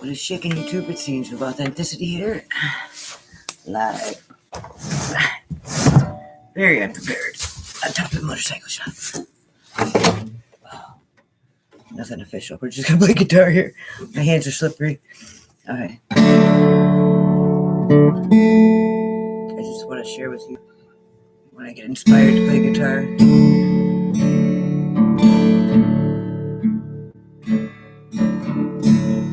What is shaking YouTube? It's the Angel of Authenticity here. Live. Very unprepared. On top of the motorcycle shop. Nothing official. We're just gonna play guitar here. My hands are slippery. Alright. I just want to share with you when I get inspired to play guitar.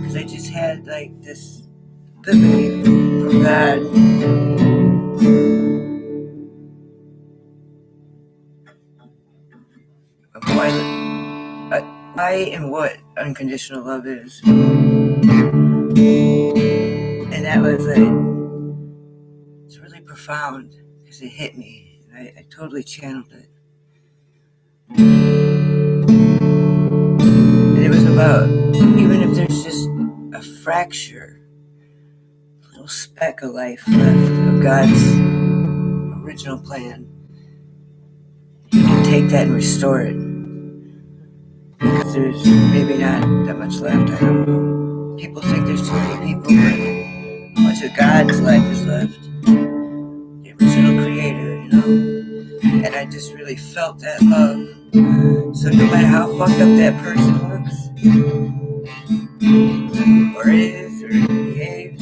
Because I just had like this epiphany from God. Of why and what unconditional love is. And that was it's really profound because it hit me. I totally channeled it. And it was about, even if there's just a fracture, a little speck of life left of God's original plan, you can take that and restore it. Because there's maybe not that much left, I don't know. People think there's too many people, but how much of God's life is left? The original creator, you know? And I just really felt that love. So no matter how fucked up that person looks, or is, or behaves,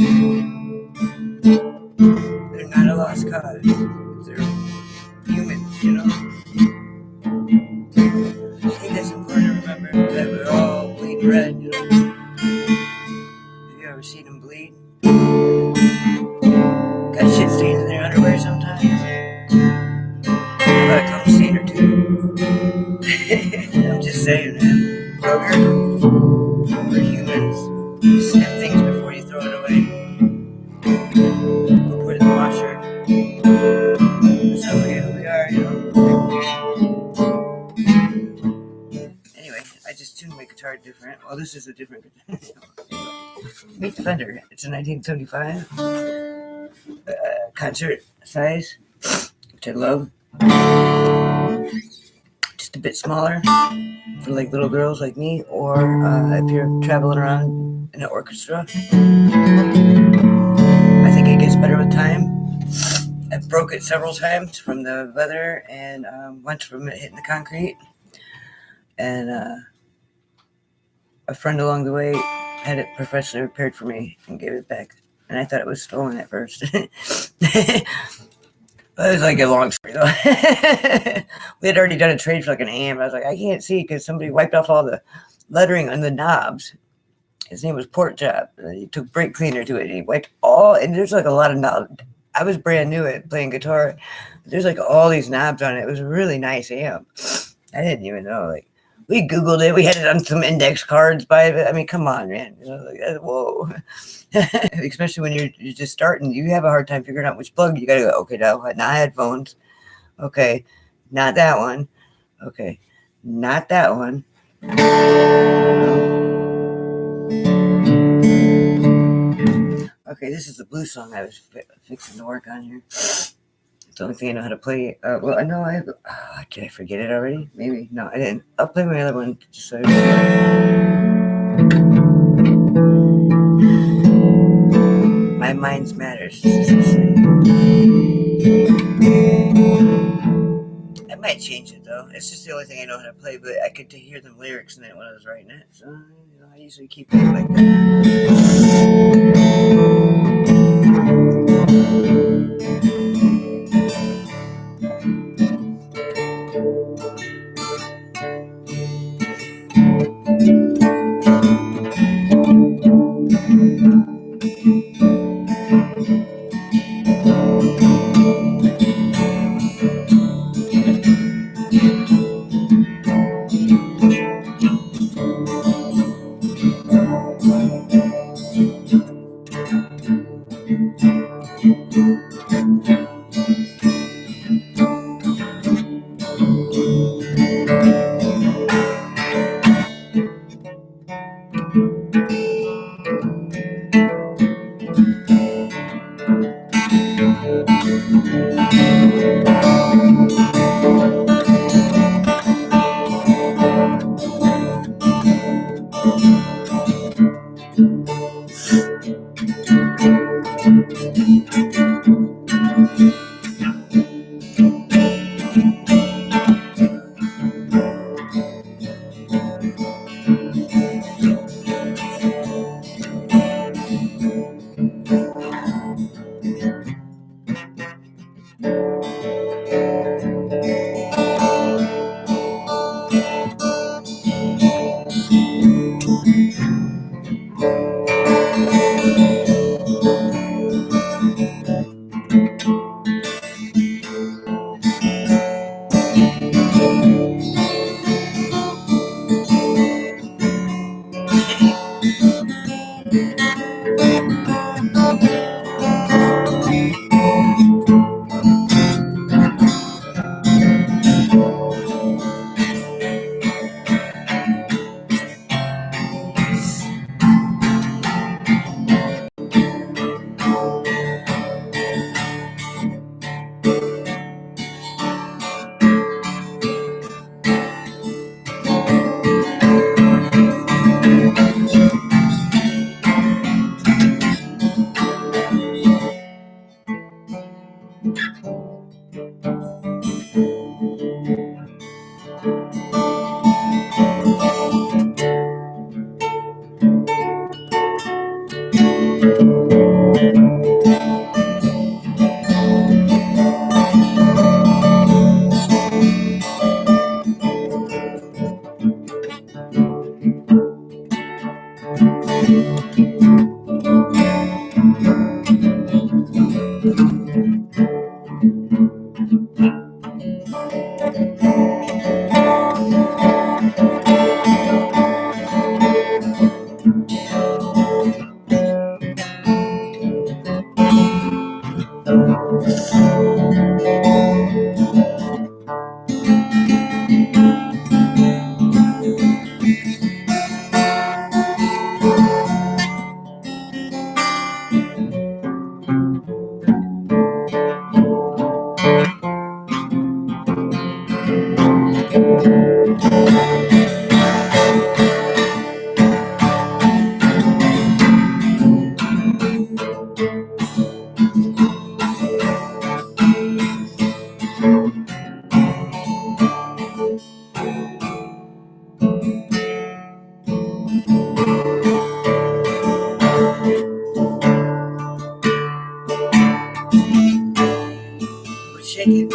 they're not a lost cause. They're humans, you know? I think that's important to remember, that we're all bleeding red, you know? Have you ever seen them bleed? Got shit stains in their underwear sometimes. How about a cum stain or two? I'm just saying, man. We're humans. You sniff things before you throw it away. Or put it in the washer. Let's not forget who we are, you know? Anyway, I just tuned my guitar different. Well, this is a different guitar. Meet the Fender. It's a 1975 concert size, which I love. Just a bit smaller for like little girls like me, or if you're traveling around in an orchestra. I think it gets better with time. I broke it several times from the leather and once from it hitting the concrete. And a friend along the way had it professionally repaired for me and gave it back. And I thought it was stolen at first. But it was like a long story though. We had already done a trade for like an amp. I was like, I can't see because somebody wiped off all the lettering on the knobs. His name was Porkchop. He took brake cleaner to it. And he wiped all, and there's like a lot of knobs. I was brand new at playing guitar. There's like all these knobs on it. It was a really nice amp. I didn't even know. Like, we Googled it. We had it on some index cards by it. I mean, come on, man. You know, like, whoa. Especially when you're just starting, you have a hard time figuring out which plug you gotta go. Okay, now not headphones. Okay, not that one. Okay, not that one. Okay, this is the blues song I was fixing to work on here. It's the only thing I know how to play. Well, I know I have. Did I forget it already? Maybe. No, I didn't. I'll play my other one just so My Minds Matters. I might change it though. It's just the only thing I know how to play, but I could hear the lyrics in it when I was writing it. So, you know, I usually keep it like that. Shake it.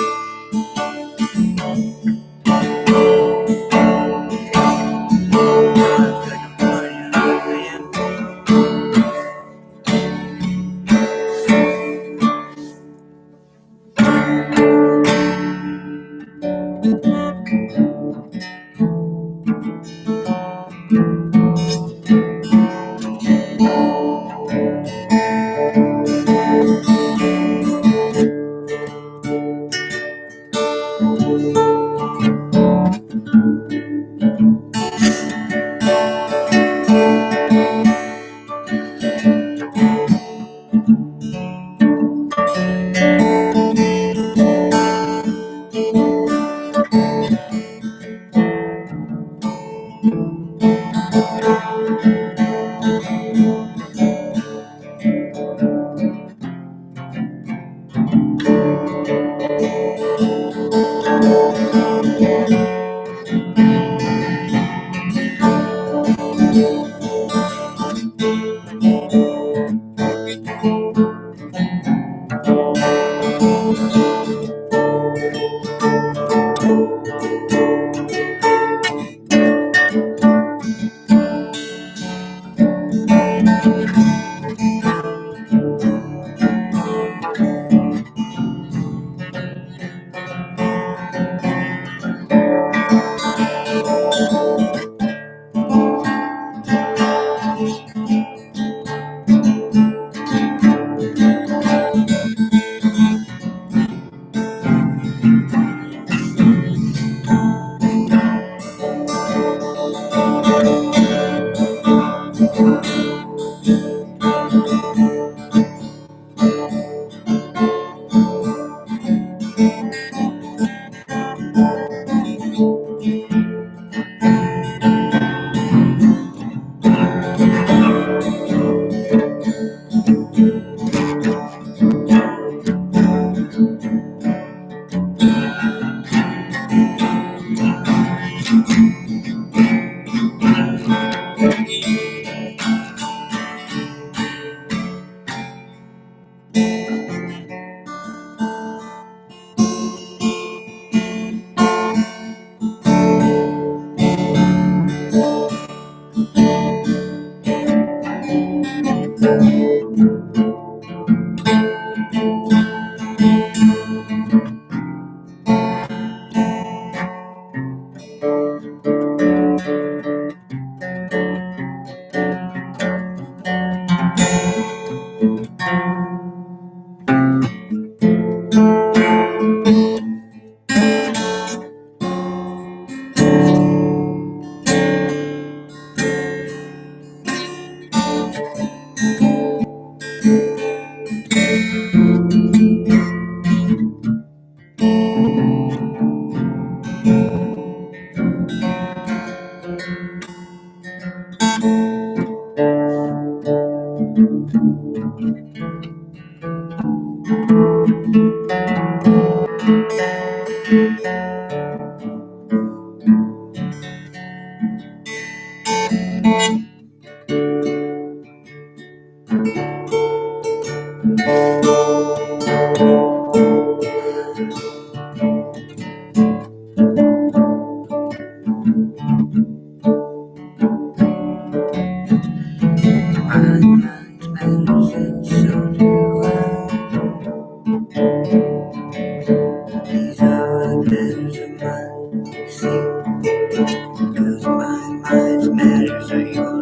These are matters are mine. See, cause my mind's matters are yours.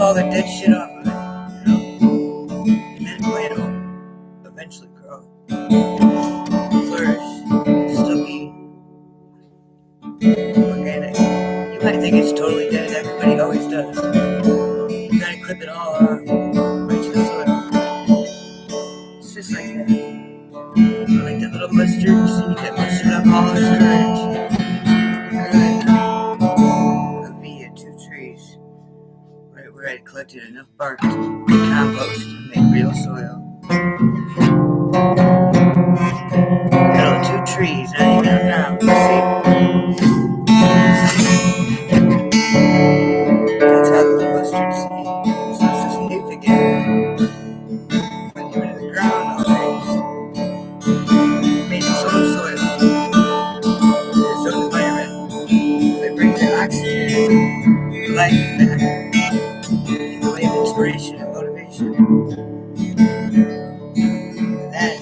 All the dead shit off of it, and then plant will eventually grow, flourish, still be organic. You might think it's totally dead, everybody always does. You gotta clip it all off, right to the soil. It's just like that. Like that little mustard seed that mustard up all its courage. Where I collected enough bark to make compost and make real soil. Got 2 trees, not even a ground. See? That's how the mustard seed is so significant. When you were in the ground already, made its own soil, its own environment. They bring the oxygen, life back. Inspiration and motivation. That,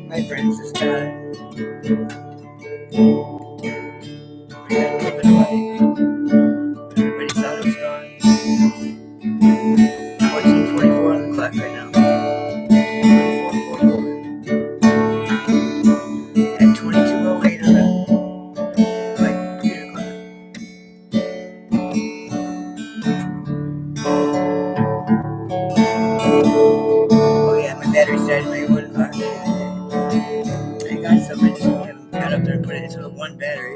my friends, is God. We got a little bit away. Everybody thought it was gone. 14:44 on the clock right now. 14:44. At 22:08 on the computer clock. Batteries died by 1 o'clock. I got some, I just got up there and put it into 1 battery.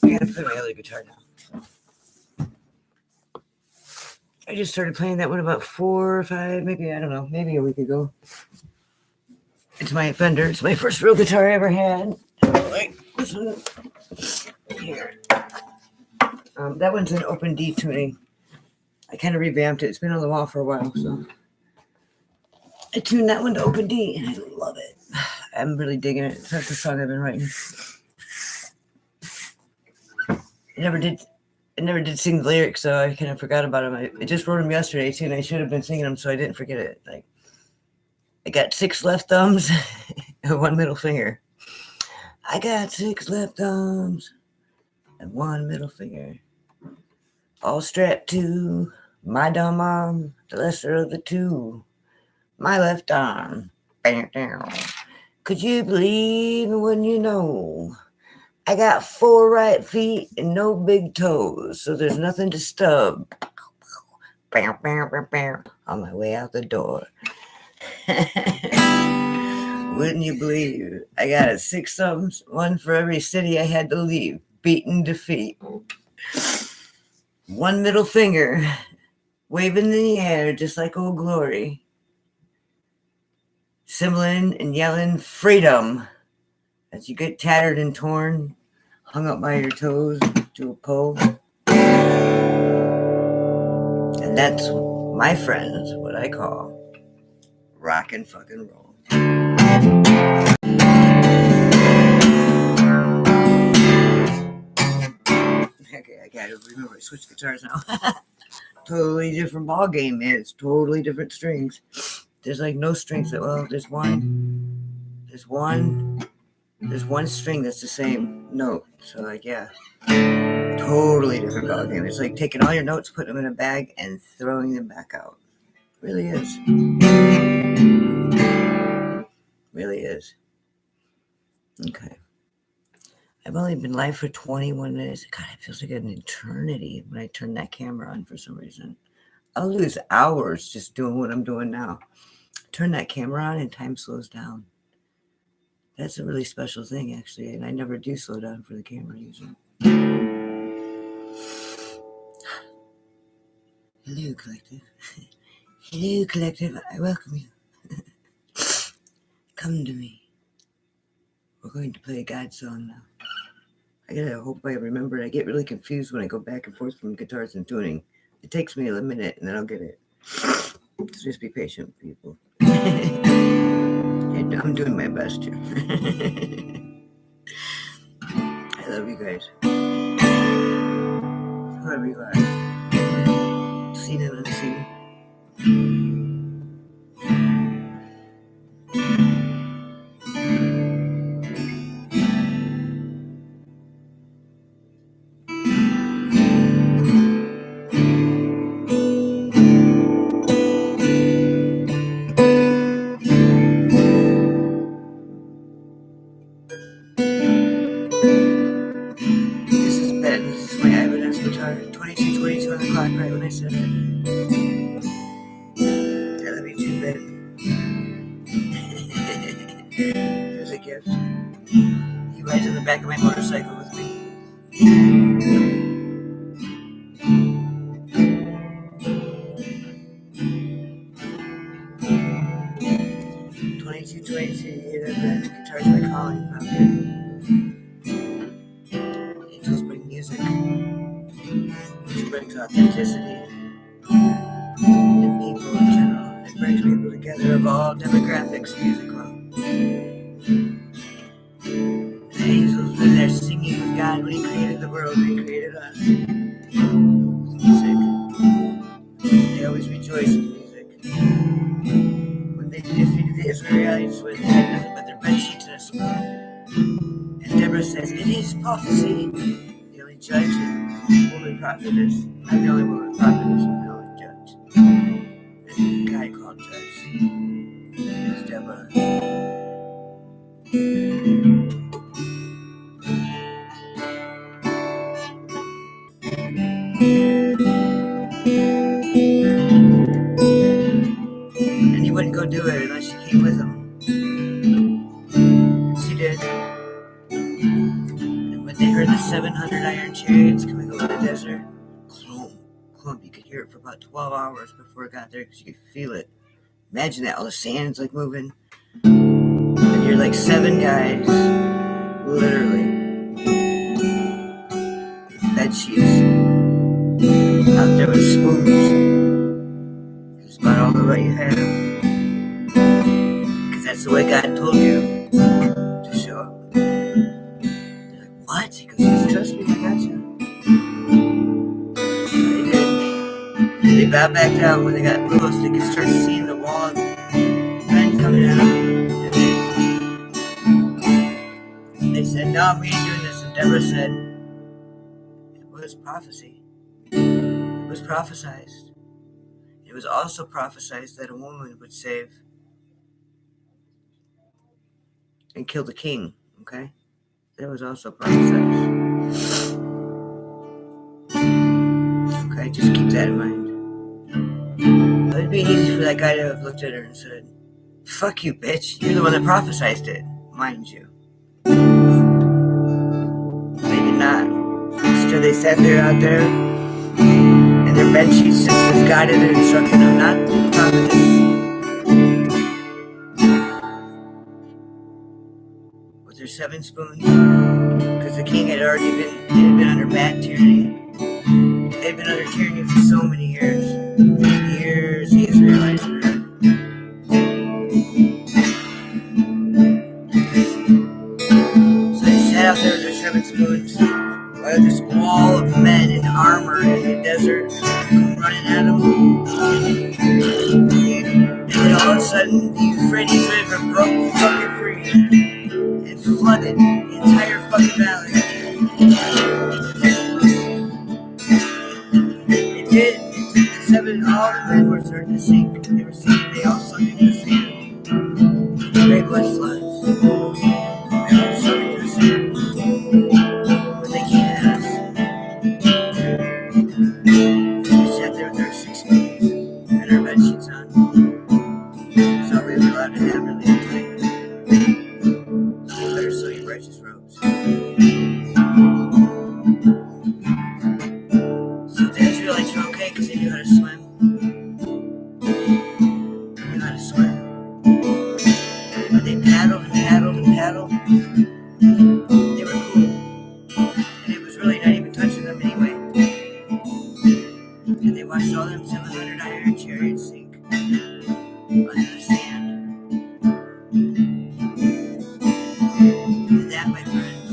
I gotta play my other guitar now. I just started playing that one about 4 or 5, maybe, I don't know, maybe a week ago. It's my Fender. It's my first real guitar I ever had. Like this one here. That one's an open D tuning. I kind of revamped it. It's been on the wall for a while, so I tuned that one to open D, and I love it. I'm really digging it. That's the song I've been writing. I never did sing the lyrics, so I kind of forgot about them. I just wrote them yesterday too, and I should have been singing them, so I didn't forget it. Like, I got 6 left thumbs and 1 middle finger. I got 6 left thumbs and 1 middle finger, all strapped to my dumb arm, the lesser of the two, my left arm. Bam, down. Could you believe me when you know I got 4 right feet and no big toes, so there's nothing to stub. Bam, bam, bam, bam, on my way out the door. Wouldn't you believe I got 6 thumbs, 1 for every city I had to leave, beaten defeat. 1 middle finger, waving in the air just like Old Glory. Symboling and yelling freedom as you get tattered and torn, hung up by your toes to a pole. And that's, my friends, what I call rock and fucking roll. Okay, I gotta remember to switch guitars now. Totally different ball game, man. It's totally different strings. There's like no strings that, well, there's one string that's the same note. So like, yeah, totally different ball game. It's like taking all your notes, putting them in a bag, and throwing them back out. Really is. Really is. Okay. I've only been live for 21 minutes. God, it feels like an eternity when I turn that camera on for some reason. I'll lose hours just doing what I'm doing now. Turn that camera on and time slows down. That's a really special thing, actually, and I never do slow down for the camera usually. Hello, collective. Hello, collective. I welcome you. Come to me. We're going to play a God song now. I hope I remember it. I get really confused when I go back and forth from guitars and tuning. It takes me a minute, and then I'll get it. So just be patient, people. I'm doing my best here. I love you guys. Whoever you are. Seen and unseen. Here's a gift. He rides on the back of my motorcycle with me. 22, you hear that, man? Guitar's my calling, probably. Angels bring music, which brings authenticity in people in general. It brings people together of all demographics, musical. The angels were there singing with God when He created the world, when He created us. Music. They always rejoice in music. When they defeated the Israelites with had nothing but their bed sheets and a spoon. And Deborah says, it is prophecy. The only judge and woman prophetess. Not the only woman prophetess, but the only judge. And the guy called judge is Deborah. And he wouldn't go do it unless she came with him. She did. And when they heard the 700 iron chariots coming over the desert, clump, clump, you could hear it for about 12 hours before it got there because you could feel it. Imagine that, all the sand's like moving. And you're like 7 guys, literally. Bed sheets. Out there with spoons. It's about all of what you have. Because that's the way God told you to show up. They're like, what? He goes, just trust me, I got you. So they did. And they bowed back down when they got close. They could start seeing the wall of men coming at them. And they said, no, we ain't doing this. And Deborah said, it was prophecy. It was prophesied. It was also prophesied that a woman would save and kill the king, okay? That was also prophesied. Okay, just keep that in mind. It would be easy for that guy to have looked at her and said, fuck you, bitch. You're the one that prophesied it, mind you. They did not. Instead, they sat there out there and their bed sheets just as God had instructed them, not the prophetess. With their 7 spoons, because the king had already been under bad tyranny. They'd been under tyranny for so many years. Years, the Israelites were. So they sat out there with their 7 spoons. While this wall of men in armor in the desert come running at them. And then all of a sudden, the Euphrates River broke fucking free and flooded the entire fucking valley. It did. It took the 7, all the men were starting to sink. They were sinking, they all sunk into the sand. Great blood floods. They all sunk into the sand. But they can't have us. We sat there with our 6 spoons and our bed sheets on. That's all we were allowed to have really anyway. So you better sew your righteous robes. So the Israelites were okay because they knew how to swim. They knew how to swim. But they paddled and paddled and paddled. They were cool. And it was really not even touching them anyway. And they watched all them 700 iron chariots sink under the sand. And that, my friends,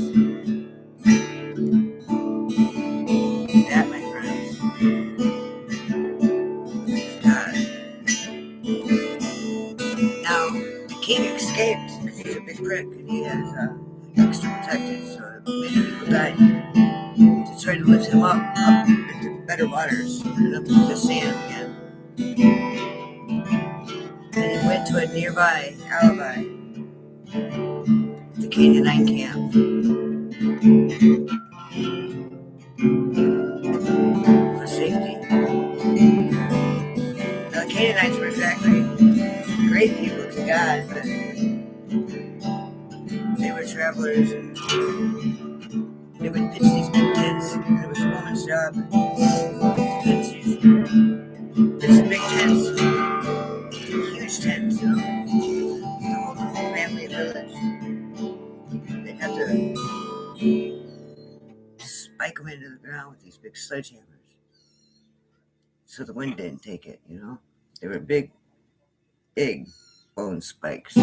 is God. Now, the king escaped because he's a big prick and he has extra protected, so many people died to try to lift him up into better waters and up into the sand again. And he went to a nearby alibi, the Canaanite camp, for safety. Now, the Canaanites were exactly great people to God, but were travelers, and they would pitch these big tents, and it was a woman's job to pitch these big tents, huge tents, you know, the whole family and village. They'd have to spike them into the ground with these big sledgehammers so the wind didn't take it, you know. They were big bone spikes.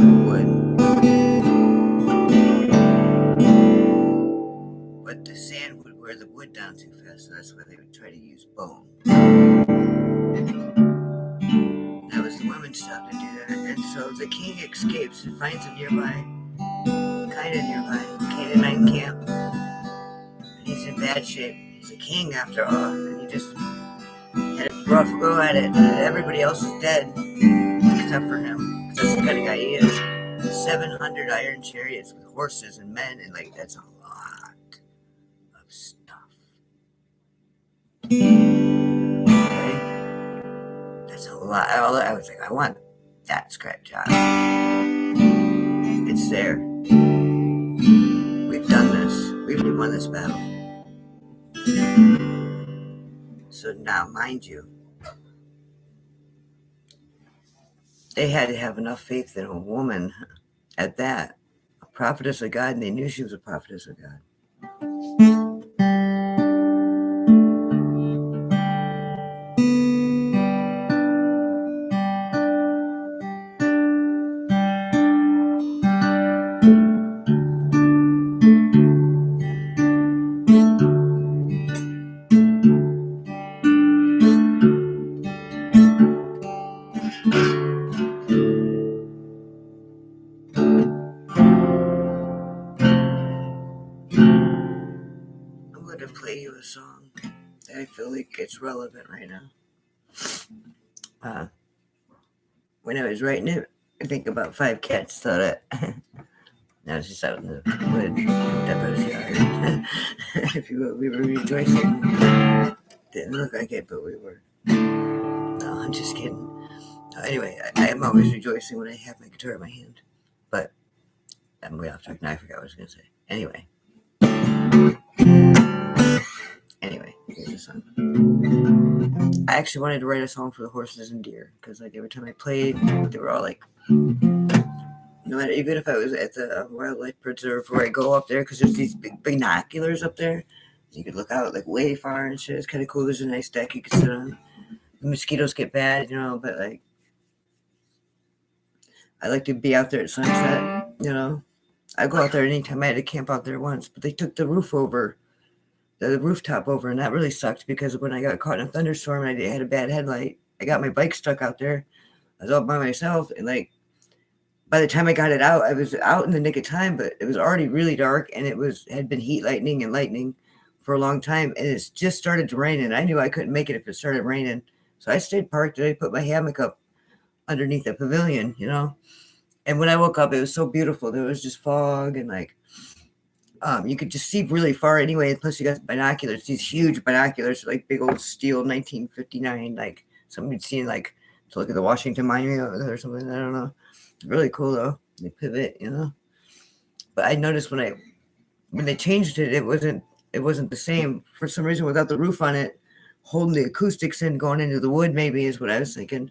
Wood. But the sand would wear the wood down too fast, so that's why they would try to use bone. That was the women's job to do that. And so the king escapes and finds a nearby Canaanite camp. And he's in bad shape. He's a king after all, and he just had a rough go at it. Everybody else is dead except for him. That's the kind of guy he is. 700 iron chariots with horses and men, and like that's a lot of stuff. Okay? That's a lot. I was like, I want that scrap job. It's there. We've done this. We've won this battle. So now, mind you, they had to have enough faith in a woman at that, a prophetess of God, and they knew she was a prophetess of God. Play you a song that I feel like it's relevant right now. When I was writing it, I think about 5 cats thought it. Now it's just out in the wood, Deborah's yard. If you will, we were rejoicing. Didn't look like it, but we were. No, I'm just kidding. Anyway, I am always rejoicing when I have my guitar in my hand. But I'm way off track now. I forgot what I was going to say. Anyway, here's the song. I actually wanted to write a song for the horses and deer because, like, every time I played, they were all like, no matter, even if I was at the wildlife preserve where I go up there, because there's these big binoculars up there, you could look out like way far and shit. It's kind of cool. There's a nice deck you can sit on. The mosquitoes get bad, you know, but like, I like to be out there at sunset, you know. I go out there anytime. I had to camp out there once, but they took the rooftop over, and that really sucked because when I got caught in a thunderstorm and I had a bad headlight, I got my bike stuck out there. I was all by myself, and like by the time I got it out, I was out in the nick of time, but it was already really dark, and had been heat lightning and lightning for a long time, and it's just started to rain, and I knew I couldn't make it if it started raining, so I stayed parked and I put my hammock up underneath the pavilion, you know. And when I woke up, it was so beautiful. There was just fog and like. You could just see really far anyway. Plus, you got binoculars, these huge binoculars, like big old steel 1959, like something you'd seen like to look at the Washington Monument or something. I don't know. Really cool though. They pivot, you know. But I noticed when they changed it, it wasn't the same for some reason without the roof on it, holding the acoustics in, going into the wood. Maybe is what I was thinking.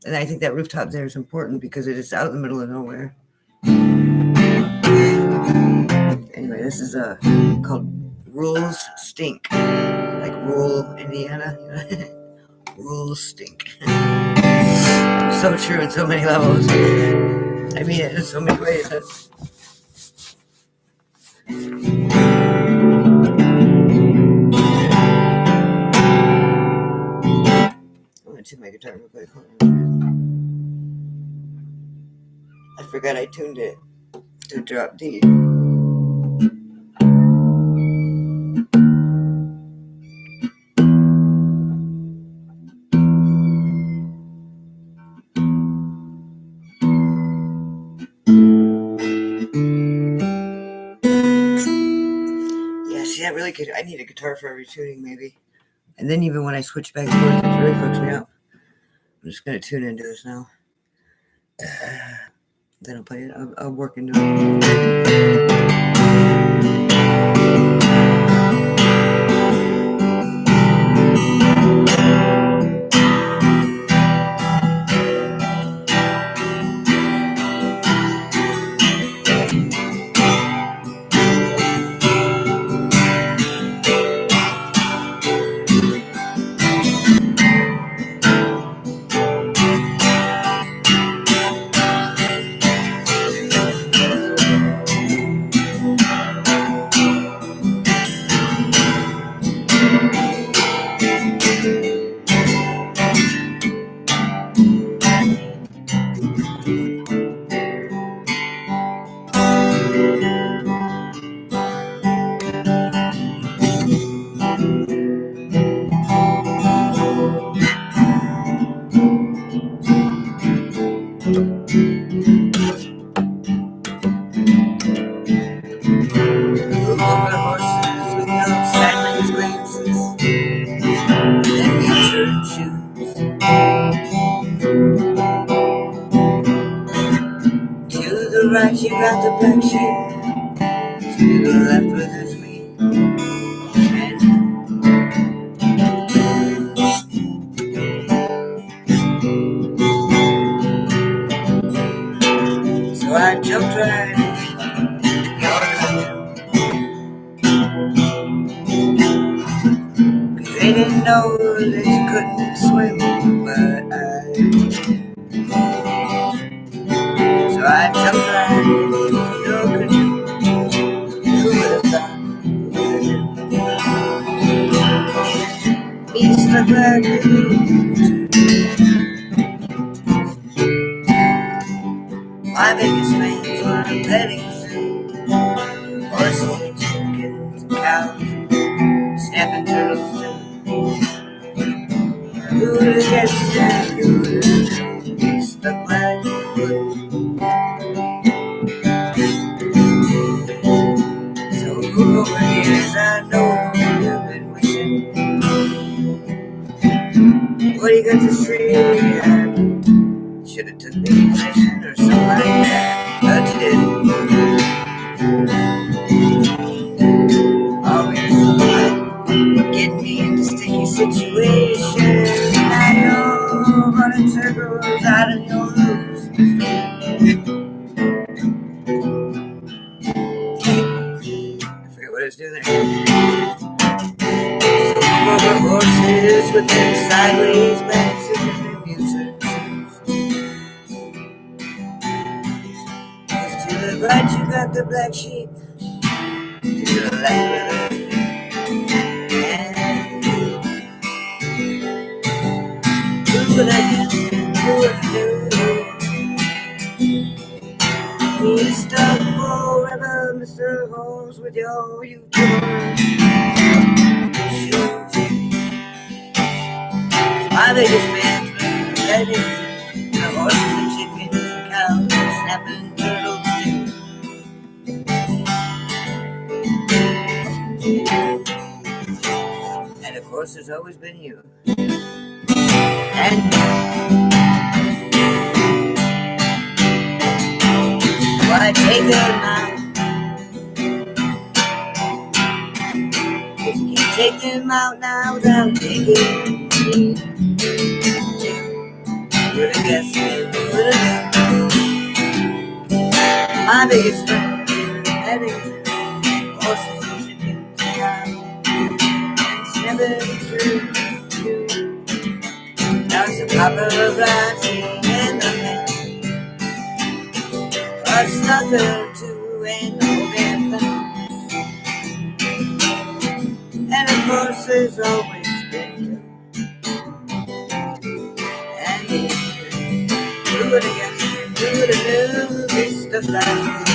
And I think that rooftop there is important because it is out in the middle of nowhere. Anyway, this is called Rules Stink. Like rural Indiana. Rules stink. So true in so many levels. I mean it in so many ways. I'm going to tune my guitar real quick. I forgot I tuned it to drop D. I need a guitar for every tuning, maybe. And then even when I switch back and forth, it really fucks me up. I'm just going to tune into this now. Then I'll play it. I'll work into it. Right, you got the black sheep. To the left with his me. So I jumped right in your canoe. 'Cause they didn't know that you couldn't swim, but so I jumped right into your canoe. Who would have thought? He's the black my biggest fans were petting zoo. Horses, chickens, cows, snapping turtles too. Who would have guessed that? Who would have stuck like wood? So over the years I know you've been wishing. What do you got to say? Should have took the position or something like that, but you didn't. Always getting me into sticky situations. I know running circles out of your loops. I forget what I was doing there. So over horses with them sideways glances and their music. To the right you got the black sheep. To the left with the who would I guess? Who would I do? We stuck forever, Mr. Holmes, with your U-turn shoes. My biggest fans were petting the horses and chickens and cows and snapping turtles too. And of course there's always been you. And why take them out? If you can take them out now without taking me. Would've guessed it, would've done. My biggest friend, heading horses and chickens and snapping through. Now it's a paparazzi and the man, a snucker too and no man thing. And of course there's always been you. And who would have guessed, who would have knew this stuff like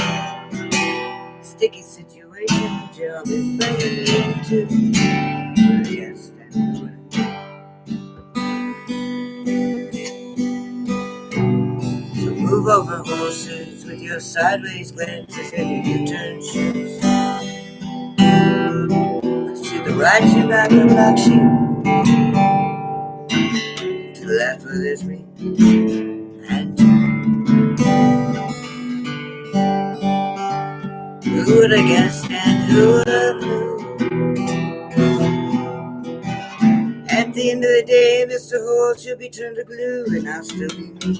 this? Sticky situation job is bringing me into. Who would have guessed and who would have. Move over horses with your sideways glances and your U-turn shoes. 'Cause to the right you got the black sheep. To the left well, there's me and you. Who would have guessed and who would have known? At the end of the day, Mr. Holt should be turned to glue, and I'll still be me.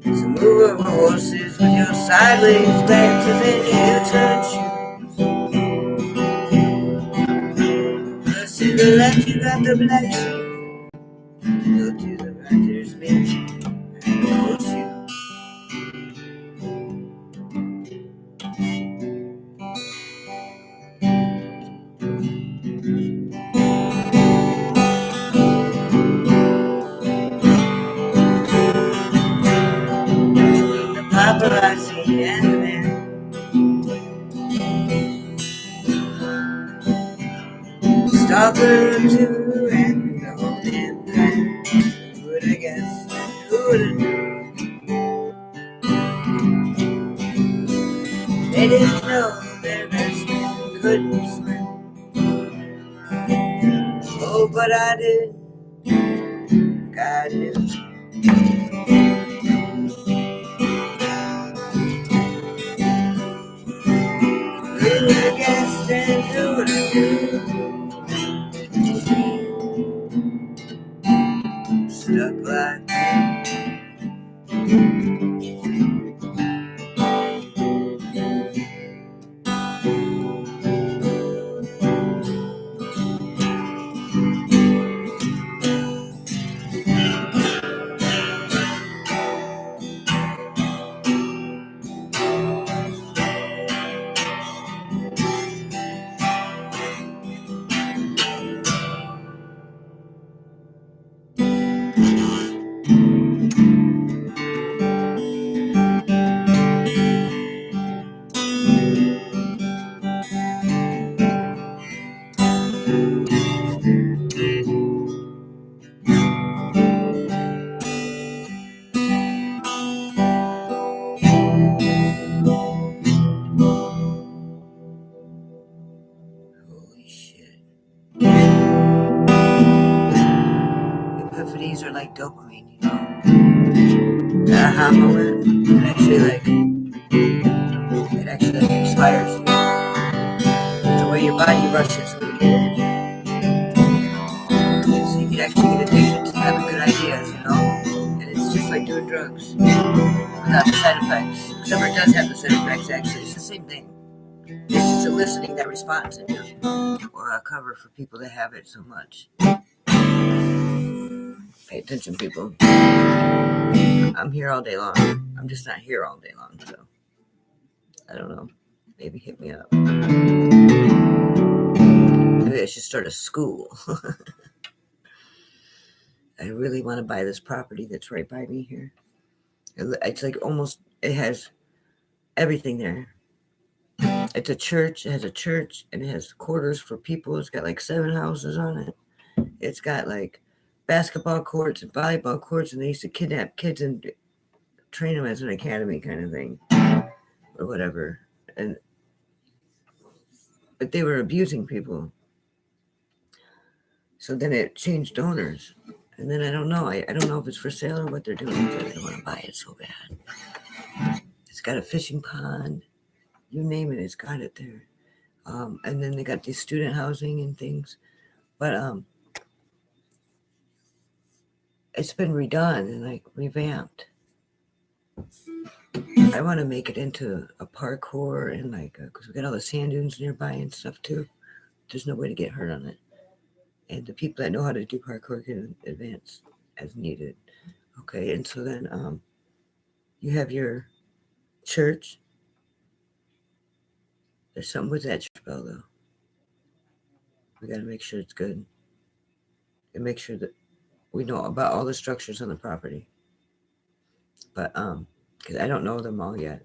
So move over horses with your sideways glances and U-turn shoes. Cause to the left you got the black sheep. Go to the right, there's me and the horseshoe. The paparazzi and the man stalker or two and the whole damn plan. Who would have guessed and who would have known? They didn't know their best man couldn't swim. Oh, but I did. God knew. Who would have guessed and who would have known? Stuck like me. Holy shit. Epiphanies are like dopamine, you know? That aha moment, it actually inspires you. It's the way your body rushes when you get it. So you can actually get addicted to having good ideas, you know? And it's just like doing drugs without the side effects. Except it does have the side effects, actually. It's the same thing. It's just eliciting that response in you, or a cover for people that have it so much. Pay attention, people. I'm here all day long. I'm just not here all day long, so I don't know. Maybe hit me up. Maybe I should start a school. I really want to buy this property that's right by me here. It's like almost, it has everything there. It's a church. It has a church, and it has quarters for people. It's got like 7 houses on it. It's got like basketball courts and volleyball courts, and they used to kidnap kids and train them as an academy kind of thing, or whatever. But they were abusing people. So then it changed owners. And then I don't know. I don't know if it's for sale or what they're doing. But I don't want to buy it so bad. It's got a fishing pond. You name it, it's got it there. And then they got these student housing and things. But it's been redone and like revamped. I want to make it into a parkour and like, because we got all the sand dunes nearby and stuff too. There's no way to get hurt on it. And the people that know how to do parkour can advance as needed. Okay, and so then you have your church. There's something with that church bell, though. We got to make sure it's good. And make sure that we know about all the structures on the property. But, because I don't know them all yet.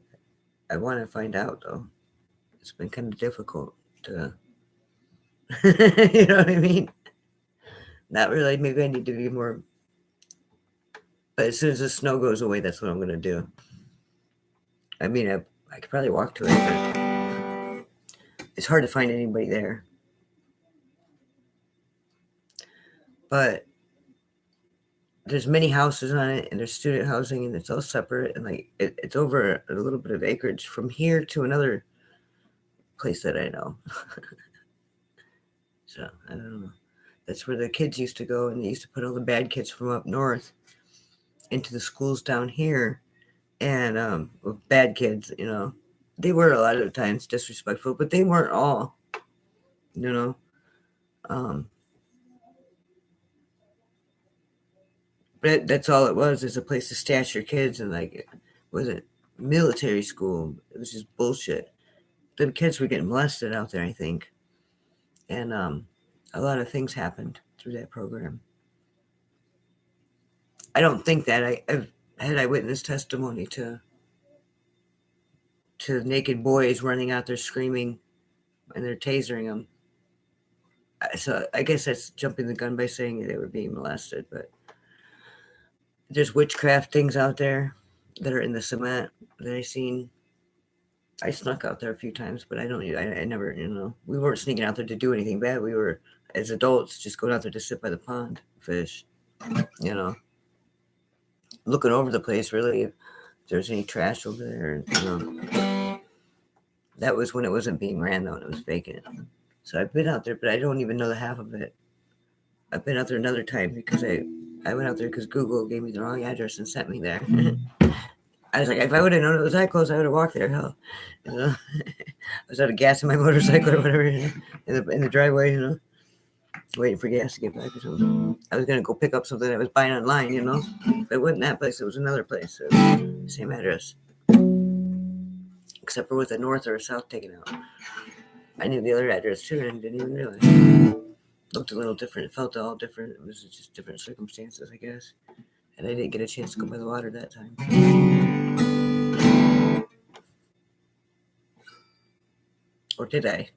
I want to find out, though. It's been kind of difficult to, you know what I mean? Not really. Maybe I need to be more. But as soon as the snow goes away, that's what I'm going to do. I mean, I could probably walk to it, but it's hard to find anybody there. But there's many houses on it, and there's student housing, and it's all separate, and like it's over a little bit of acreage from here to another place that I know. So I don't know. That's where the kids used to go, and they used to put all the bad kids from up north into the schools down here, and well, bad kids, you know, they were a lot of the times disrespectful, but they weren't all, you know. But that's all it was, is a place to stash your kids, and like it wasn't military school. It was just bullshit. The kids were getting molested out there, I think, and a lot of things happened through that program. I don't think that I've had eyewitness testimony to naked boys running out there screaming, and they're tasering them. So I guess that's jumping the gun by saying they were being molested, but there's witchcraft things out there that are in the cement that I seen. I snuck out there a few times, but I never, you know, we weren't sneaking out there to do anything bad. We were, as adults, just going out there to sit by the pond, fish, you know, looking over the place, really, if there's any trash over there, you know. That was when it wasn't being ran, though, and it was vacant. So I've been out there, but I don't even know the half of it. I've been out there another time because I went out there because Google gave me the wrong address and sent me there. I was like, if I would have known it was that close, I would have walked there. Hell, you know, I was out of gas in my motorcycle or whatever, you know, in the driveway, you know, waiting for gas to get back or something. I was gonna go pick up something I was buying online, you know. But it wasn't that place; it was another place. So same address, except for with a north or a south taken out. I knew the other address too, and didn't even realize. Looked a little different. It felt all different. It was just different circumstances, I guess. And I didn't get a chance to go by the water that time. Or did I?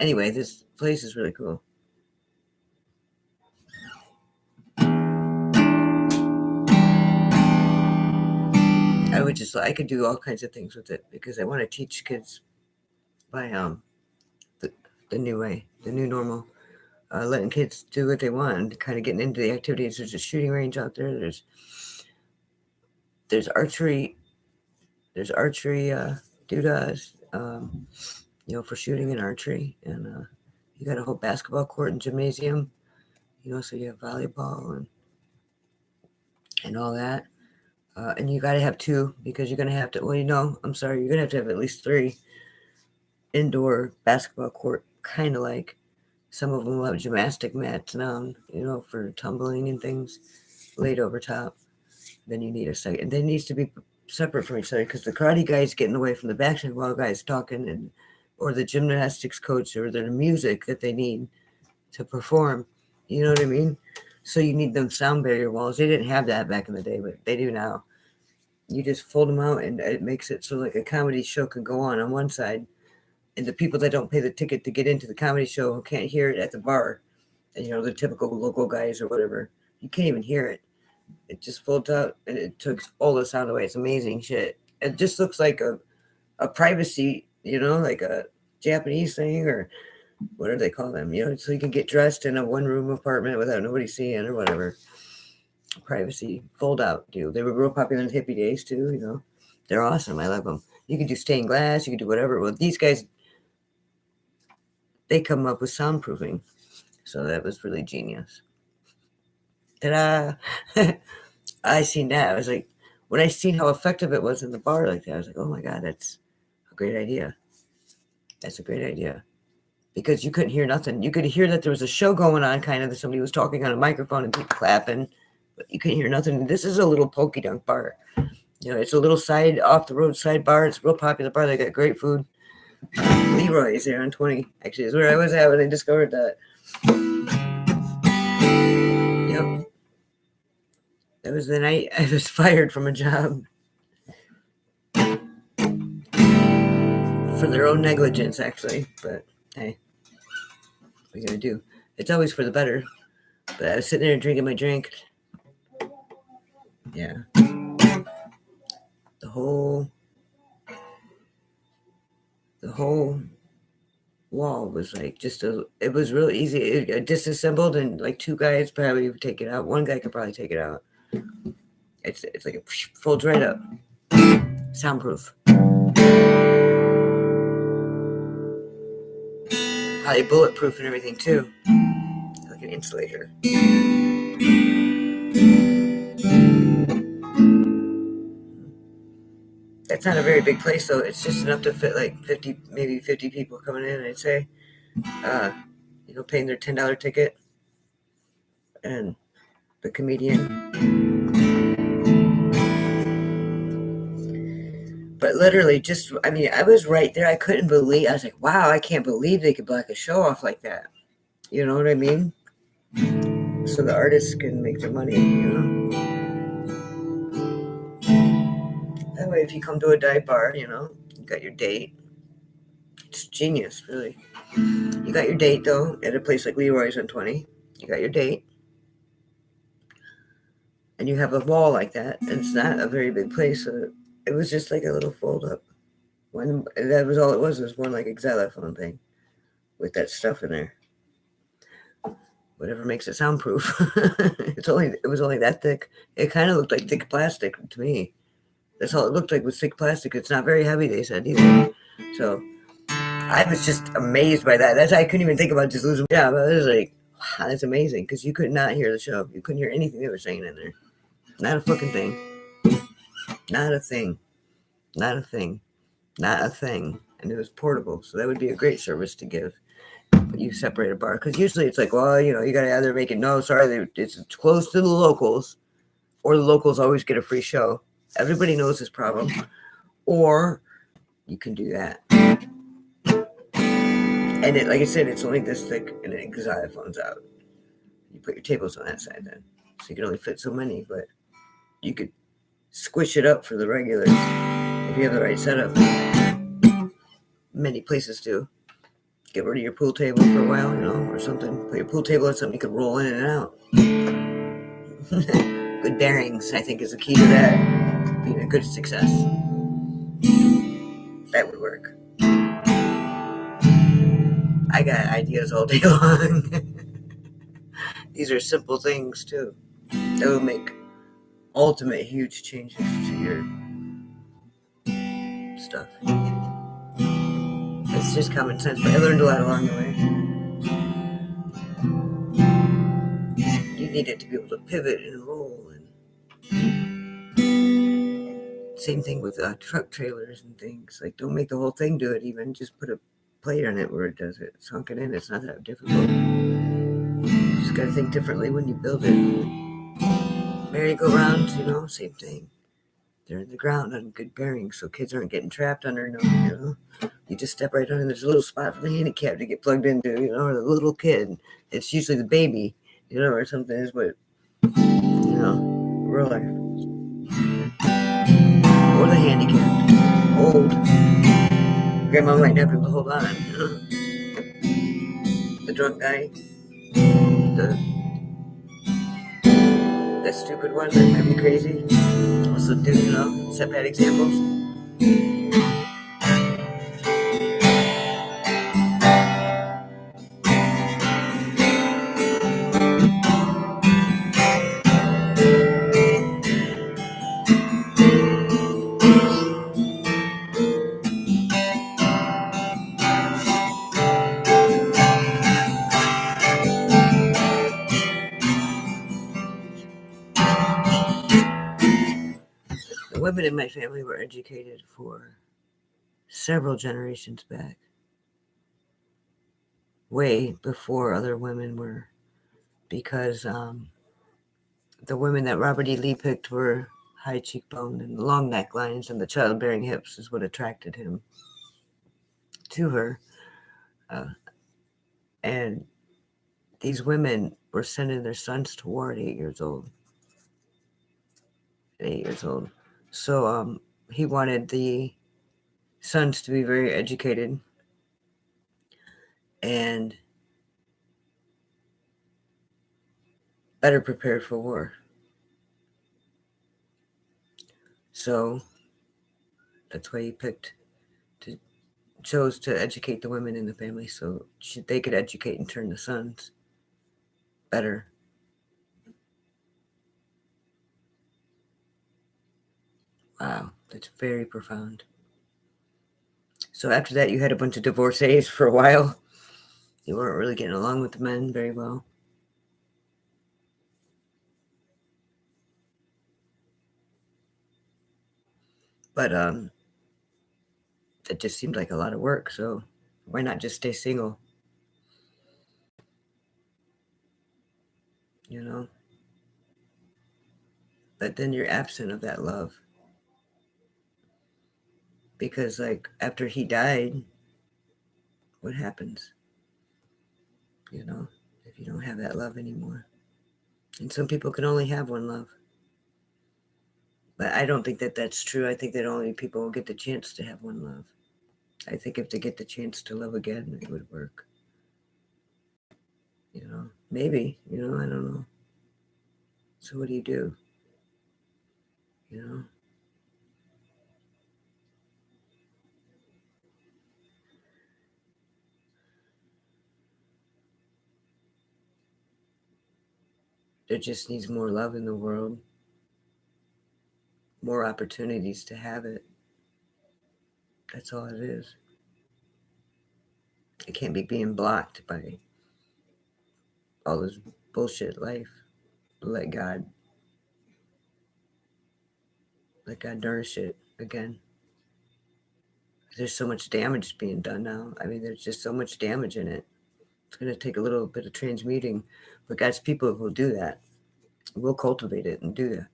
Anyway, this place is really cool. I could do all kinds of things with it because I want to teach kids by the new way, the new normal. Letting kids do what they want, kind of getting into the activities. There's a shooting range out there. There's archery. There's archery doodads, you know, for shooting and archery. And you got a whole basketball court and gymnasium, you know, so you have volleyball and all that. And you got to have 2 because you're going to have to, well, you know, I'm sorry, you're going to have at least 3 indoor basketball court, kind of like some of them will have gymnastic mats now, you know, for tumbling and things laid over top. Then you need a second. They needs to be separate from each other because the karate guy's getting away from the basketball guy's talking, or the gymnastics coach, or the music that they need to perform. You know what I mean? So you need them sound barrier walls. They didn't have that back in the day, but they do now. You just fold them out, and it makes it so like a comedy show can go on one side, and the people that don't pay the ticket to get into the comedy show can't hear it at the bar. And, you know, the typical local guys or whatever, you can't even hear it. It just folds out, and it took all the sound away. It's amazing shit. It just looks like a privacy, you know, like a Japanese thing, or what do they call them? You know, so you can get dressed in a 1-room apartment without nobody seeing or whatever. Privacy fold out deal. They were real popular in the hippie days too. You know, they're awesome. I love them. You can do stained glass. You can do whatever. Well, these guys, they come up with soundproofing, so that was really genius. Ta-da! I seen that. I was like, when I seen how effective it was in the bar like that, I was like, oh my God, that's a great idea. That's a great idea. Because you couldn't hear nothing. You could hear that there was a show going on, kind of, that somebody was talking on a microphone and people clapping, but you couldn't hear nothing. This is a little pokey dunk bar. You know, it's a little side, off the road side bar. It's a real popular bar. They got great food. Leroy's there on 20, actually, is where I was at when I discovered that. Yep. That was the night I was fired from a job for their own negligence, actually. But hey, what are you gonna do? It's always for the better. But I was sitting there drinking my drink. Yeah. The whole wall was like it was real easy. It disassembled, and like 2 guys probably would take it out. 1 guy could probably take it out. It's like it folds right up. Soundproof. Probably bulletproof and everything too. Like an insulator. That's not a very big place though. It's just enough to fit like 50, maybe 50 people coming in, I'd say. Paying their $10 ticket. And the comedian. But literally I was right there. I couldn't believe, I was like, wow, I can't believe they could block a show off like that. You know what I mean? So the artists can make their money, That way, if you come to a dive bar, you got your date. It's genius, really. You got your date, though, at a place like Leroy's on 20. You got your date. And you have a wall like that. And it's not a very big place. So it was just like a little fold-up. That was all it was one like a xylophone thing with that stuff in there. Whatever makes it soundproof. It was only that thick. It kind of looked like thick plastic to me. That's all it looked like was thick plastic. It's not very heavy, they said, either. So I was just amazed by that. I couldn't even think about just losing my job. I was like, wow, that's amazing. Because you could not hear the show. You couldn't hear anything they were saying in there. Not a fucking thing. Not a thing. Not a thing. Not a thing. And it was portable. So that would be a great service to give. But you separate a bar. Because usually it's like, well, you got to either make it, no, sorry, it's close to the locals. Or the locals always get a free show. Everybody knows this problem. Or you can do that. And like I said, it's only this thick and it xylophones out. You put your tables on that side then. So you can only fit so many, but you could squish it up for the regulars if you have the right setup. Many places do. Get rid of your pool table for a while, or something. Put your pool table on something you can roll in and out. Good bearings, I think, is the key to that. Being a good success. That would work. I got ideas all day long. These are simple things, too. That will make ultimate huge changes to your stuff. It's just common sense, but I learned a lot along the way. You need it to be able to pivot and roll. And same thing with truck trailers and things. Like, don't make the whole thing do it even. Just put a plate on it where it does it. Sunk it in. It's not that difficult. You just got to think differently when you build it. Merry-go-round, same thing. They're in the ground on good bearings, so kids aren't getting trapped under them, You just step right under. There's a little spot for the handicap to get plugged into, or the little kid. It's usually the baby, or something is what, real life. Or the handicapped. Old. Grandma might not be able to hold on. The drunk guy. The stupid one that might be crazy. Also do, set bad examples. The women in my family were educated for several generations back. Way before other women were. Because the women that Robert E. Lee picked were high cheekbone and long necklines, and the childbearing hips is what attracted him to her. And these women were sending their sons to war at 8 years old. So he wanted the sons to be very educated and better prepared for war. So that's why he picked to chose to educate the women in the family so they could educate and turn the sons better. Wow, that's very profound. So after that, you had a bunch of divorcees for a while. You weren't really getting along with the men very well. But it just seemed like a lot of work, so why not just stay single? You know? But then you're absent of that love. Because, like, after he died, what happens? You know, if you don't have that love anymore. And some people can only have one love. But I don't think that that's true. I think that only people will get the chance to have one love. I think if they get the chance to love again, it would work. You know, maybe, I don't know. So what do you do? You know? There just needs more love in the world, more opportunities to have it. That's all it is. It can't be being blocked by all this bullshit life. Let God nourish it again. There's so much damage being done now. I mean, there's just so much damage in it. It's going to take a little bit of transmuting, but God's people will do that. We'll cultivate it and do that.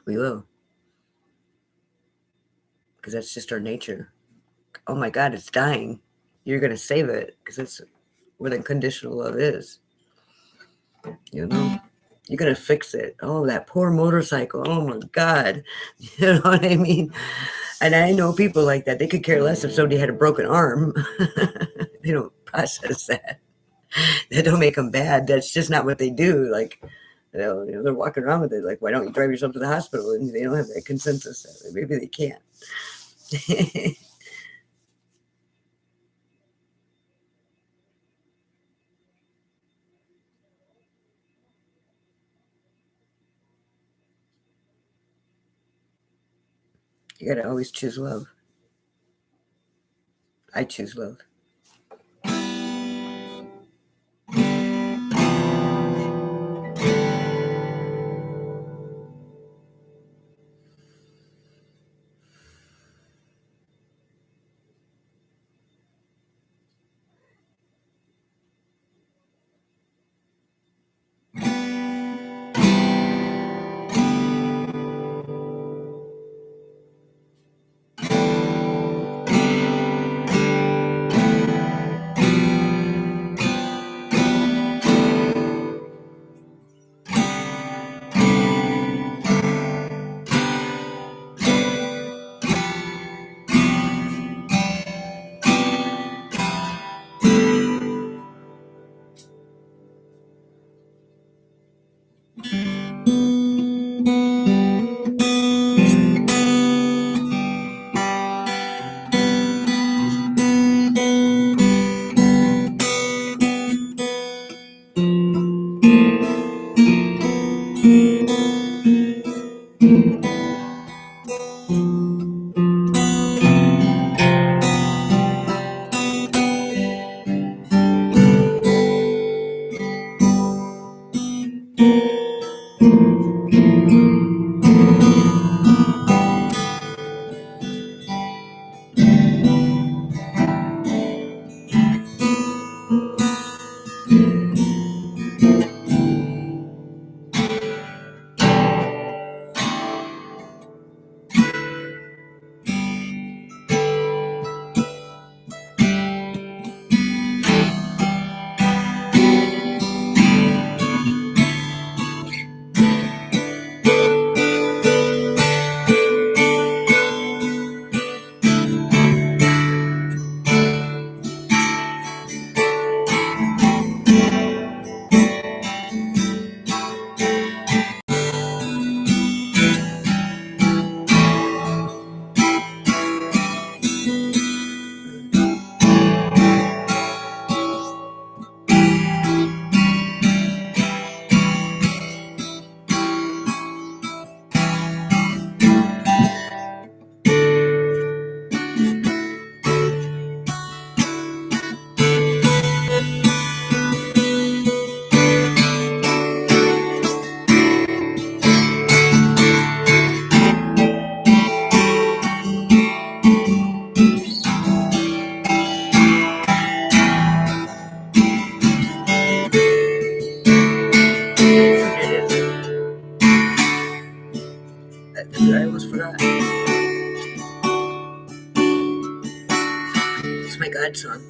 We will. Because that's just our nature. Oh my God, it's dying. You're going to save it because that's what unconditional love is. You know? You're going to fix it. Oh, that poor motorcycle. Oh my God. You know what I mean? And I know people like that. They could care less if somebody had a broken arm. They don't process that. That don't make them bad. That's just not what they do. Like, they're walking around with it. Like, why don't you drive yourself to the hospital? And they don't have that consensus. Maybe they can't. You got to always choose love. I choose love.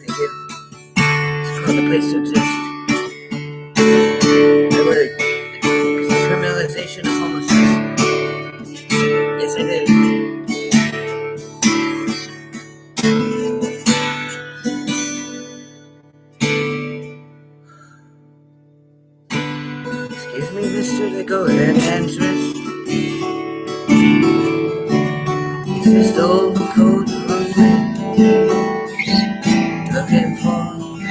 Thank you. It's called The Place to Exist. I wrote it. It's the criminalization of homelessness. Yes, I did. Excuse me, mister, they go with that man's wrist. He's just old and cold and lonely, looking for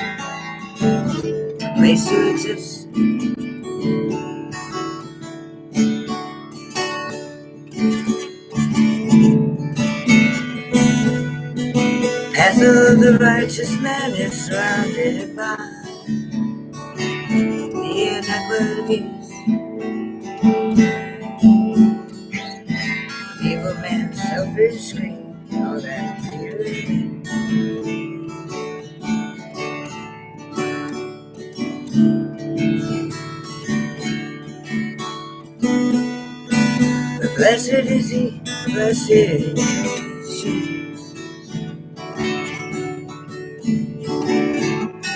a place to exist. Path of the righteous man is surrounded by the inequities. Evil man's selfish greed, all that tyranny. But blessed is he, blessed is she,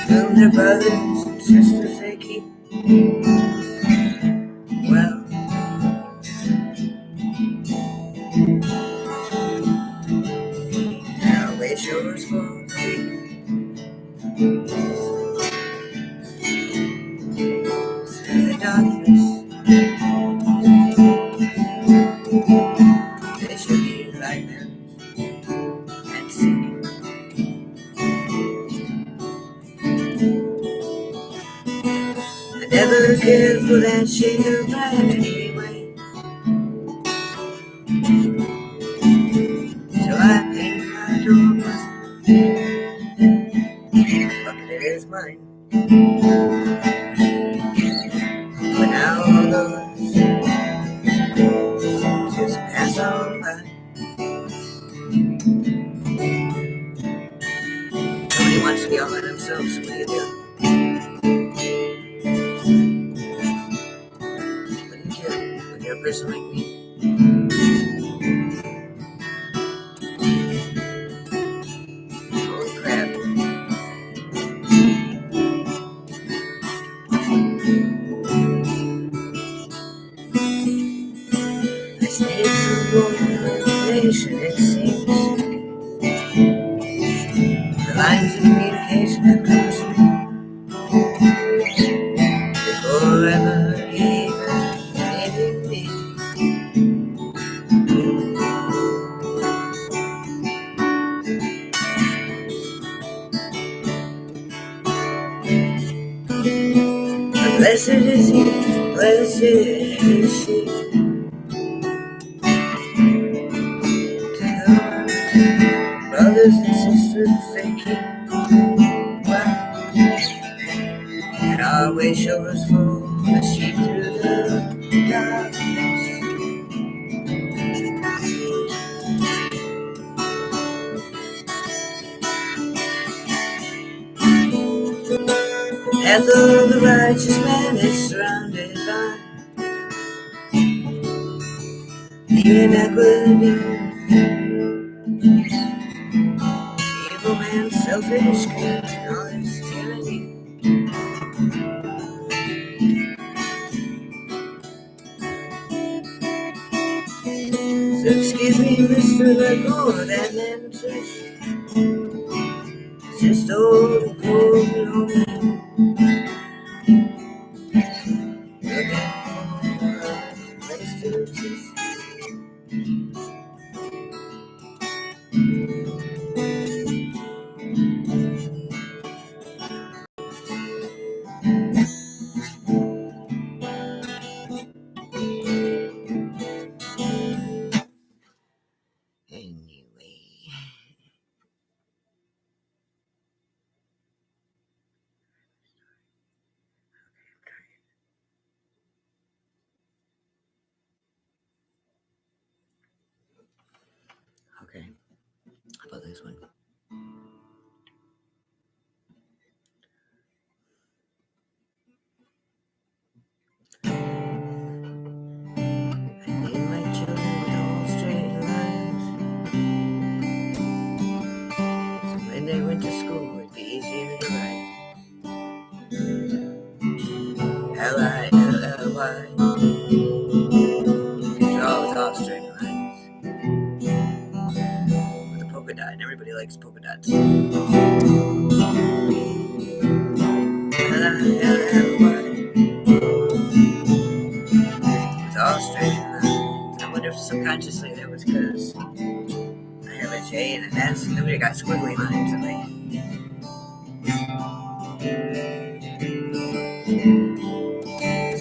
whom their brothers and sisters they keep well. Now way shores for the weak, through the darkness they should be like them and seek. I never cared for that shade of pride anyway, so I paint my door fuck it is mine. But now all those just pass on by. Nobody wants to be all by themselves, so what do you do? What do you do when you're a person like me? Holy crap. This needs some more information, it seems. The lines of communication have crossed me before ever even hitting me. But blessed is he, blessed is she, to whom brothers and sisters they keep well. And our way shores for the sheep through the darkness. Path of the righteous man is surrounded by the inequity. Evil man's selfish greed and all his tyranny. So excuse me, mister, let go of that man's wrist. It's just old and cold and lonely, looking for a place to exist. Anyway. Okay. How about this one? I name my children with all straight lines, so when they went to school it'd be subconsciously that was because I have a J and an S, and then we got squiggly lines. And like,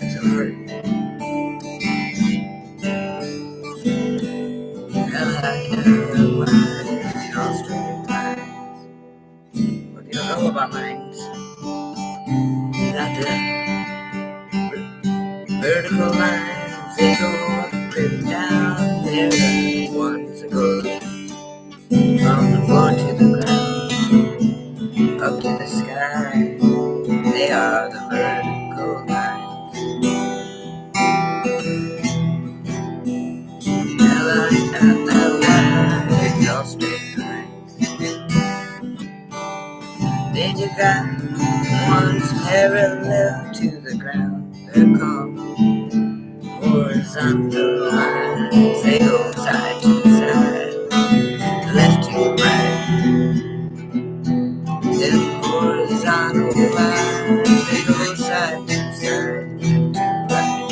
it's so hard. L-I-L-Y, all straight lines. What do you know about lines? Not the vertical lines, they go up and down. They're the ones that go from the floor to the ground, up to the sky. They are the vertical lines. L-I-L-L-Y, all straight lines. Then you got ones parallel to the ground. They're called horizontal lines. They go side to side, left to right. Them horizontal lines, they go side to side, right.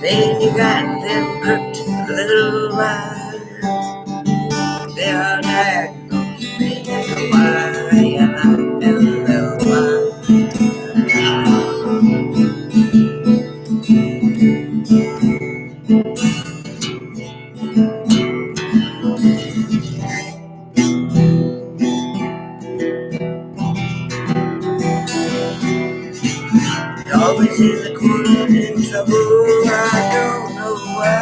Then you got them crooked little lines. They are diagonals. They go Y-L-L-Y. Always in the corner in trouble, I don't know why.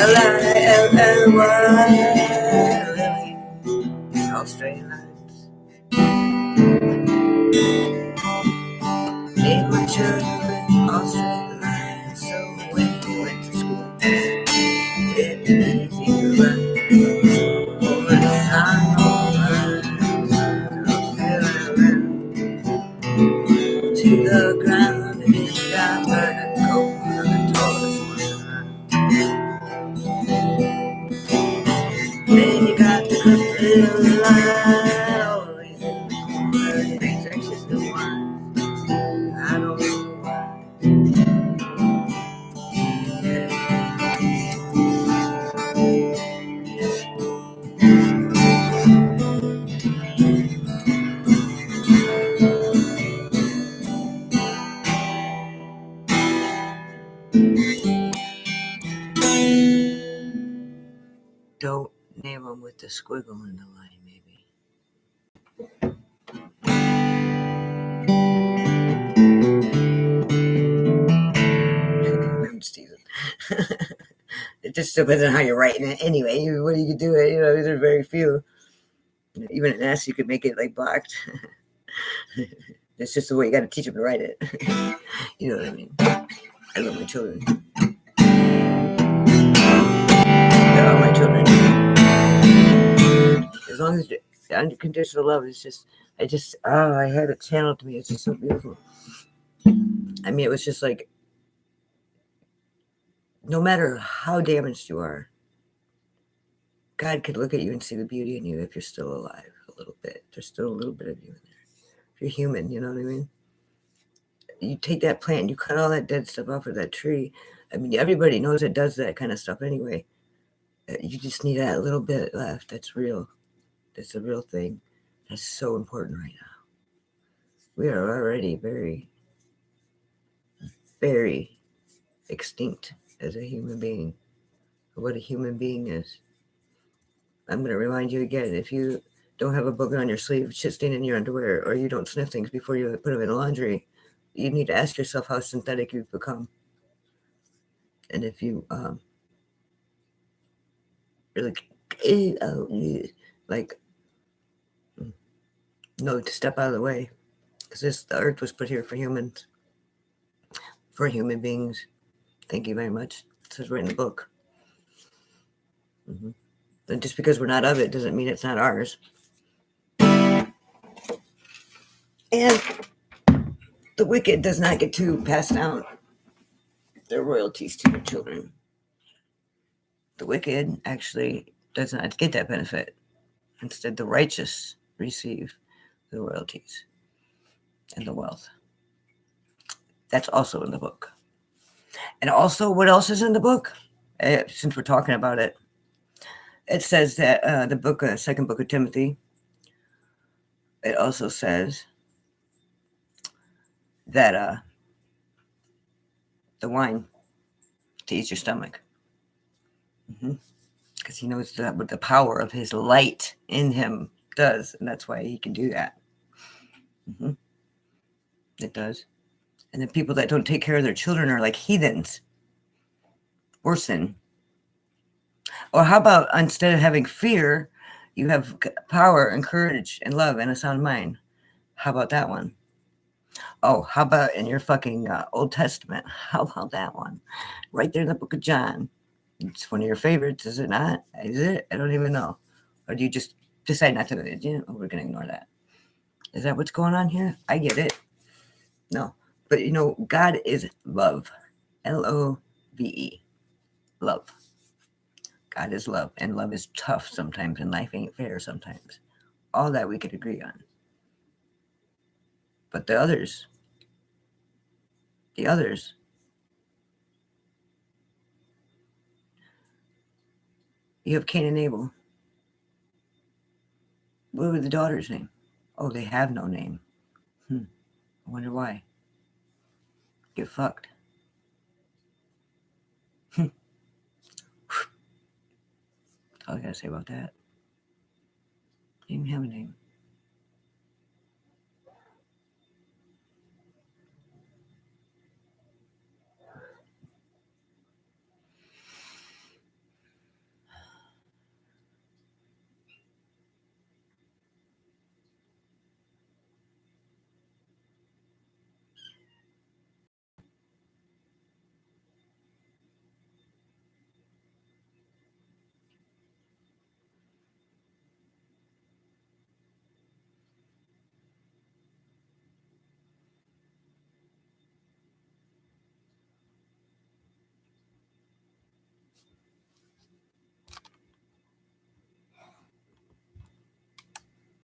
L-I-L-L-Y, Lily, all straight lines. They were children, all straight lines. So when we went to school, it'd be easy to run over the horizontal lines, all parallel to the ground, and it got vertical for the tallest one around. Then you got the crooked little line, always in the corner, it makes extra still wine. I don't know why. Don't name them with the squiggle in the line, maybe. I'm just teasing. It just depends on how you're writing it anyway. What you could do it, there's very few. Even an S, you could make it like blocked. It's just the way you got to teach them to write it. You know what I mean? I love my children. They're all my children. As long as unconditional love is just, I had it channeled to me. It's just so beautiful. I mean, it was just like, no matter how damaged you are, God could look at you and see the beauty in you if you're still alive a little bit. There's still a little bit of you in there. If you're human, you know what I mean? You take that plant, you cut all that dead stuff off of that tree. I mean, everybody knows it does that kind of stuff anyway. You just need that little bit left. That's real. That's a real thing. That's so important right now. We are already very, very extinct as a human being. What a human being is. I'm going to remind you again, if you don't have a booger on your sleeve, shit stain in your underwear, or you don't sniff things before you put them in the laundry, you need to ask yourself how synthetic you've become. And if you really know to step out of the way, because the earth was put here for humans, for human beings. Thank you very much. It says right in the book. Mm-hmm. And just because we're not of it doesn't mean it's not ours. And the wicked does not get to pass down their royalties to their children. The wicked actually does not get that benefit. Instead, the righteous receive the royalties and the wealth. That's also in the book. And also, what else is in the book? Since we're talking about it, it says that the book, second book of Timothy, it also says that the wine to ease your stomach. Because he knows that what the power of his light in him does, and that's why he can do that. It does. And the people that don't take care of their children are like heathens. Worse than. Or how about instead of having fear, you have power and courage and love and a sound mind? How about that one? Oh, how about in your fucking Old Testament? How about that one? Right there in the book of John. It's one of your favorites, is it not? Is it? I don't even know. Or do you just decide not to? We're going to ignore that. Is that what's going on here? I get it. No. But, God is love. L-O-V-E. Love. God is love. And love is tough sometimes, and life ain't fair sometimes. All that we could agree on. But the others, you have Cain and Abel. What was the daughter's name? Oh, they have no name. I wonder why. Get fucked. That's all I gotta say about that. They didn't have a name.